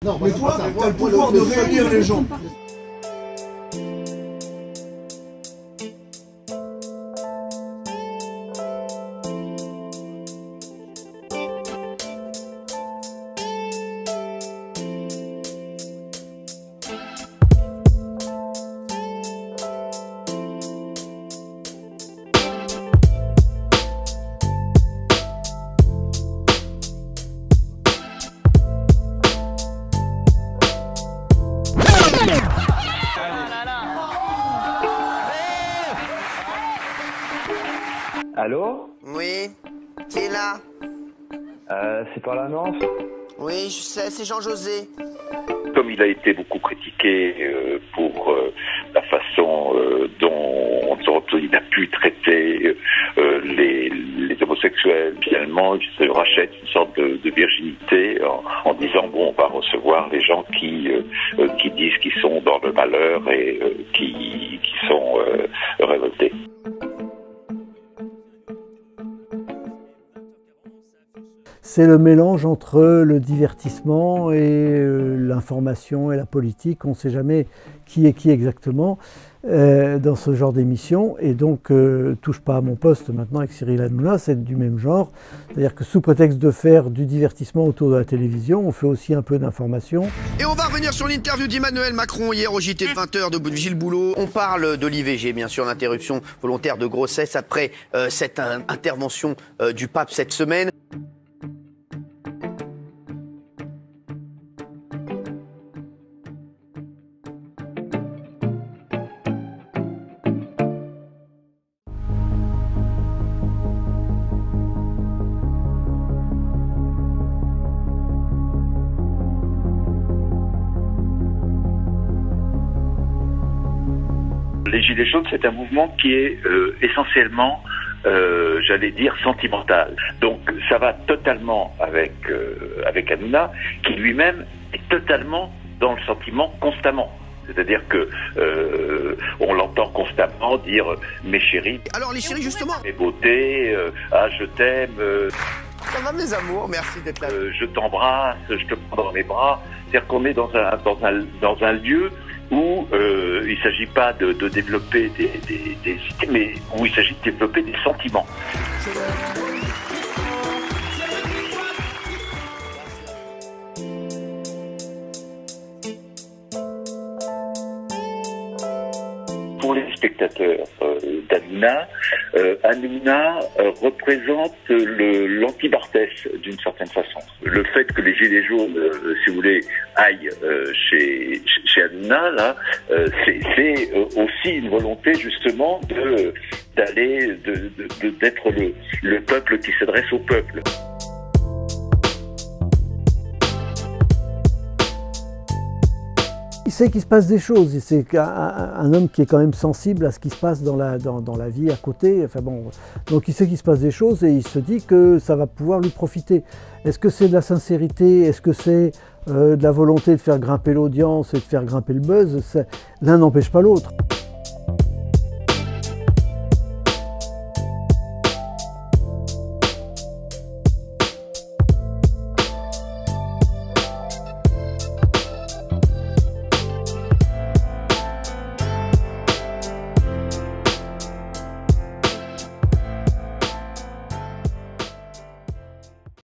Non, mais toi, t'as le pouvoir de réunir les gens. Allô? Oui, qui est là? C'est par l'annonce? Oui, je sais, c'est Jean-José. Comme il a été beaucoup critiqué pour la façon dont il a pu traiter les homosexuels, finalement, il se rachète une sorte de virginité en disant bon, on va recevoir les gens qui disent qu'ils sont dans le malheur et qui sont révoltés. C'est le mélange entre le divertissement et l'information et la politique. On ne sait jamais qui est qui exactement dans ce genre d'émission. Et donc, touche pas à mon poste maintenant avec Cyril Hanouna, c'est du même genre. C'est-à-dire que sous prétexte de faire du divertissement autour de la télévision, on fait aussi un peu d'information. Et on va revenir sur l'interview d'Emmanuel Macron hier au JT de 20h de Gilles Boulot. On parle de l'IVG, bien sûr, l'interruption volontaire de grossesse après cette intervention du pape cette semaine. Les Gilets jaunes, c'est un mouvement qui est essentiellement, j'allais dire, sentimental. Donc ça va totalement avec Hanouna, qui lui-même est totalement dans le sentiment constamment. C'est-à-dire que on l'entend constamment dire mes chéris. Alors les chéris, justement. Mes beautés, ah je t'aime. Ça va mes amours, merci d'être là. Je t'embrasse, je te prends dans mes bras. C'est-à-dire qu'on est dans un lieu où il ne s'agit pas de développer des idées, mais où il s'agit de développer des sentiments. Pour les spectateurs d'Hanouna, Hanouna représente l'anti-Barthès d'une certaine façon. Le fait que les Gilets jaunes, si vous voulez, aillent chez Hanouna, là, c'est aussi une volonté justement d'être le peuple qui s'adresse au peuple. Il sait qu'il se passe des choses, c'est un homme qui est quand même sensible à ce qui se passe dans la vie à côté. Enfin bon, donc il sait qu'il se passe des choses et il se dit que ça va pouvoir lui profiter. Est-ce que c'est de la sincérité? Est-ce que c'est de la volonté de faire grimper l'audience et de faire grimper le buzz? L'un n'empêche pas l'autre.